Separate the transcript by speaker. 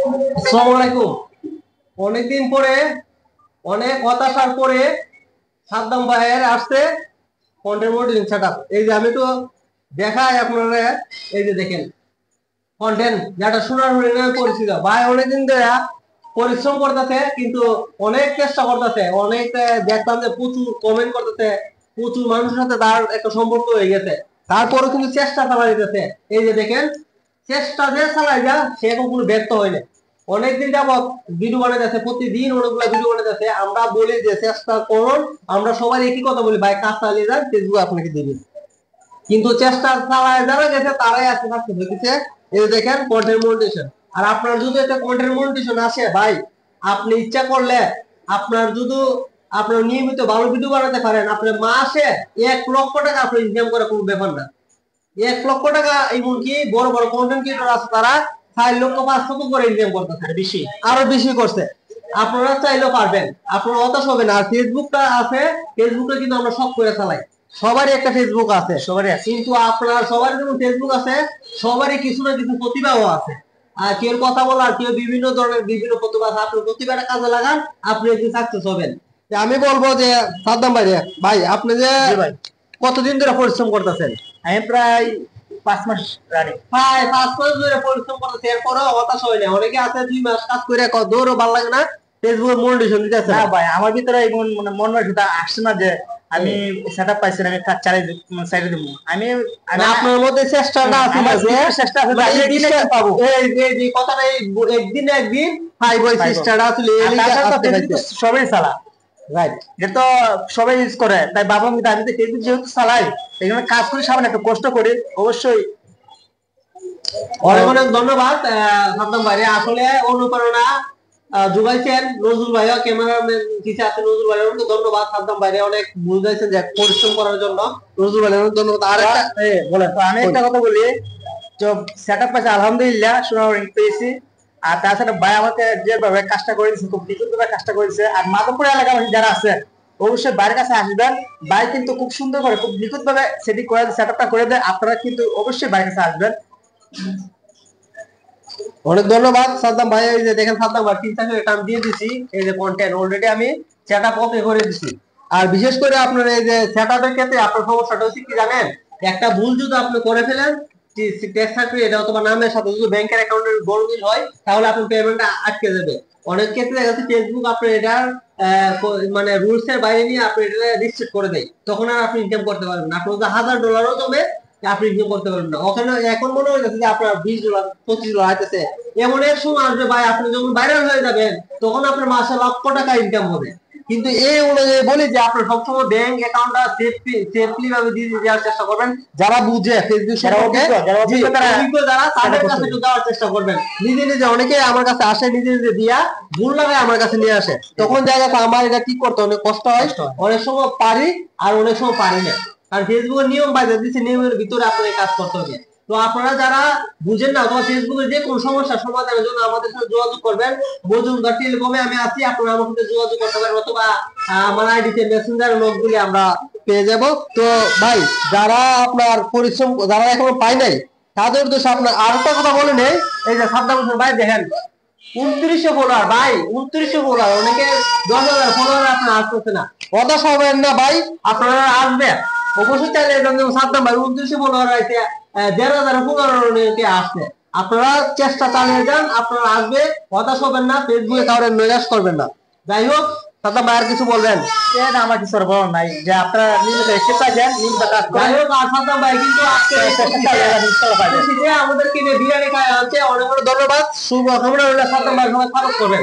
Speaker 1: আসসালামু আলাইকুম। অনেকদিন পরে, অনেক হতাশার পরে সাদ্দাম ভাইয়ের আসছে কন্টেন্ট মনিটরিং সেটআপ। এই যে আমি তো দেখাই আপনারা, এই যে দেখেন কন্টেন্ট যেটা শোনার হরিণে পরিচিত ভাই অনেকদিন ধরে পরিশ্রম করতেছে, কিন্তু অনেক চেষ্টা করতেছে, অনেক দেখতাম যে প্রচুর কমেন্ট করতেছে, প্রচুর মানুষের সাথে তার একটা সম্পর্ক হয়ে গেছে। তারপরেও কিন্তু চেষ্টা চালাই দিতেছে। এই যে দেখেন, চেষ্টা যে চালাই যা সে এখন কোনো ব্যর্থ হয় না। অনেকদিন যাবত ভিডিও বানাইতেছে, প্রতিদিন অনেকগুলো ভিডিও বানাইতেছে। আমরা বলি যে চেষ্টা করুন, আমরা সবাই একই কথা বলি, ভাই কাজ চালিয়ে যান, ফেসবুক আপনাকে দিবি। কিন্তু চেষ্টা চালায় যারা গেছে তারাই আজকে সাকসেস হয়েছে। এই যে দেখেন কন্টেন্ট মনিটাইজেশন। আর আপনার যদি একটা কন্টেন্ট মনিটাইজেশন আসে ভাই, আপনি ইচ্ছা করলে আপনার যদি আপনার নিয়মিত ভালো ভিডিও বানাতে পারেন, আপনি মাসে 1 লক্ষ টাকা আপনি ইনকাম করার কোনো ব্যাপার না। 1 লক্ষ টাকা, এমনকি বড় বড় কন্টেন্ট ক্রিয়েটর আছে তারা 4 লক্ষ 5 লক্ষ করে ইনকাম করতেছে, বেশি আরো বেশি করছে। আপনারা চাইলেও পারবেন, আপনারা হতাশ হবেন। আর ফেসবুকটা আছে, ফেসবুকে কিন্তু আমরা সব করে চালাই, সবারই একটা ফেসবুক আছে, সবারই আছে। কিন্তু আপনার সবারই যেমন ফেসবুক আছে, সবারই কিছু না কিছু প্রতিভাও আছে। আর কেউ কথা বলার, কেউ বিভিন্ন ধরনের বিভিন্ন প্রতিভা আছে। আপনি প্রতিভাটা কাজে লাগান, আপনি একদিন সাকসেস হবেন। আমি বলবো যে সাদ্দাম ভাই, ভাই আপনি যে কতদিন ধরে পরিশ্রম করতেছেন?
Speaker 2: আমি প্রায় 5 মাস রানিং।
Speaker 1: প্রায় 5 মাস ধরে পরিশ্রম করতেছে, এরপরও হতাশ হয় না। অনেকে আছে 2 মাস কাজ করে দৌড়ও ভালো লাগে না, ফেসবুকে মনিটাইজেশন দিতেছে
Speaker 2: না
Speaker 1: না।
Speaker 2: ভাই, আমার ভিতরে এমন মন মানসিকতা আসছে না যে আমি সেটআপ পাইছি না, আমি কাজ চালিয়ে সাইডে দিব। আমি
Speaker 1: আপনার মধ্যে চেষ্টাটা আছে না, যে
Speaker 2: চেষ্টা আছে
Speaker 1: মানে
Speaker 2: যে
Speaker 1: এই
Speaker 2: একদিন একটা পাবো।
Speaker 1: যে কথাটা, এই একদিন না একদিন পাইব, এই চেষ্টাটা আসলে এই লিগে আসতে পাইছে।
Speaker 2: সবাই চালা,
Speaker 1: রাইট।
Speaker 2: এটা তো সবাই ইউজ করে, তাই বাবা আমি তো ফেসবুক যেহেতু চালাই, এই জন্য কাজ করি, সামনে একটু কষ্ট করি অবশ্যই।
Speaker 1: অনেক অনেক ধন্যবাদ সাদ্দাম ভাই। আসলে অনুপ্রেরণা জুগাইছেন নজরুল ভাইয়া, ক্যামেরাম্যান কিছু আছে নজরুল ভাই, অনেক ধন্যবাদ। সাদ্দাম ভাই অনেক বুঝাইছেন যে পরিশ্রম করার জন্য, নজরুল ভাই অনেক ধন্যবাদ। আর একটা
Speaker 2: বলেন তো, আমি একটা কথা বলি, তো সেটআপ পাইছে আলহামদুলিল্লাহ, সোনার রিং পেয়েছি। আর তাছাড়া ভাই আমাকে যেভাবে কাজটা করে দিচ্ছে, খুব নিখুঁতভাবে কাজটা করেছে। আর মাধবপুর এলাকার যারা আছে অবশ্যই বাইরের কাছে আসবেন। ভাই কিন্তু খুব সুন্দর করে, খুব নিখুঁত ভাবে সেটিং করে সেটআপটা করে দেয়। আপনারা কিন্তু অবশ্যই বাইরের কাছে আসবেন।
Speaker 1: অনেক ধন্যবাদ সাদ্দাম ভাই। এই যে দেখেন সাদ্দাম ভাই 3-4 টাইম দিয়ে দিছি, এই যে কন্টেন্ট অলরেডি আমি সেটআপ ওকে করে দিছি। আর বিশেষ করে আপনার এই যে সেটআপের ক্ষেত্রে আপনার সমস্যাটা হচ্ছে কি জানেন, একটা ভুল যদি আপনি করে ফেলেন, ট্যাক্স সার্টিফিকেট অথবা নামের সাথে যদি ব্যাংকের অ্যাকাউন্টের গোলমিল হয়, তাহলে আপনার পেমেন্টটা আটকে যাবে। অনেক ক্ষেত্রে দেখা যাচ্ছে ফেসবুক আপনার এটার মানে রুলস এর বাইরে নিয়ে আপনি এটা রিস্ট্রিক্ট করে দেয়, তখন আর আপনি ইনকাম করতে পারবেন না। আপনার $1000 জমে আপনি ইনকাম করতে পারবেন না। ওখানে এখন মনে হইতেছে যে আপনার $20 $25 আইতেছে। এমন এক সময় আসবে ভাই, আপনি যখন ভাইরাল হয়ে যাবেন, তখন আপনার মাসে লক্ষ টাকা ইনকাম হবে। কিন্তু এই অনুযায়ী বলি যে আপনার সবসময় ব্যাংক অ্যাকাউন্টটা সেফলি ভাবে দিয়ে দেওয়ার চেষ্টা করবেন। যারা বুঝে ফেসবুক সম্পর্কে, যারা তাদের কাছে একটু দেওয়ার চেষ্টা করবেন। নিজে নিজে অনেকে আমার কাছে আসে, নিজে নিজে দিয়া ভুল লাগায় আমার কাছে নিয়ে আসে, তখন জায়গা আমার এটা ঠিক করতে অনেক কষ্ট হয়। অনেক সময় পারি, আর অনেক সময় পারি না। আর ফেসবুকের নিয়ম বাইরে দিচ্ছে, নিয়মের ভিতরে আপনাদের কাজ করতে হবে। তো আপনারা যারা বুঝেন না, অথবা ফেসবুকের যে কোনো সমস্যা সমাধানের জন্য আমাদের সাথে যোগাযোগ করবেন। মজুমদার টেলিকমে আমি আছি, আপনারা আমার সাথে যোগাযোগ করতে পারেন, অথবা আমার আইডিতে মেসেঞ্জার লোকগুলি আমরা পেয়ে যাব। তো ভাই, যারা আপনার পরিশ্রম, যারা এখনো পায় নাই, তাদের উদ্দেশ্যে আপনার আর একটা কথা বলে নেই। এই যে সাদ্দাম হোসেন ভাই দেখেন 2900 ফলোয়ার ভাই, 2900 ফলোয়ার, অনেকে 10,000 ফলোয়ার আপনার আসতেছে না। হতাশ হবেন না ভাই, আপনারা আসবেন অবশ্যই। চাইলে যেমন সাদ্দাম ভাই 2900 ফলোয়ার আছে, 1,500 ফলোয়ার আসছে। আপনারা চেষ্টা চালিয়ে যান, আপনারা আসবে, হতাশ হবেন না, ফেসবুকে কাউরে নৈরাশ করবেন না। যাই হোক সাদ্দাম ভাই, আর কিছু বলবেন?
Speaker 2: আমার কিছু বলার নাই, যে আপনারা নিয়মিত এক্সারসাইজ দেন, নিয়মিত কাজ করেন।
Speaker 1: যাই হোক, আর সাদ্দাম ভাই কিন্তু আজকে আমাদেরকে বিরিয়ানি খাওয়া হচ্ছে। অনেক অনেক ধন্যবাদ, শুভ কামনা রইল। সাদ্দাম ভাই সবাই স্বাগত করবেন।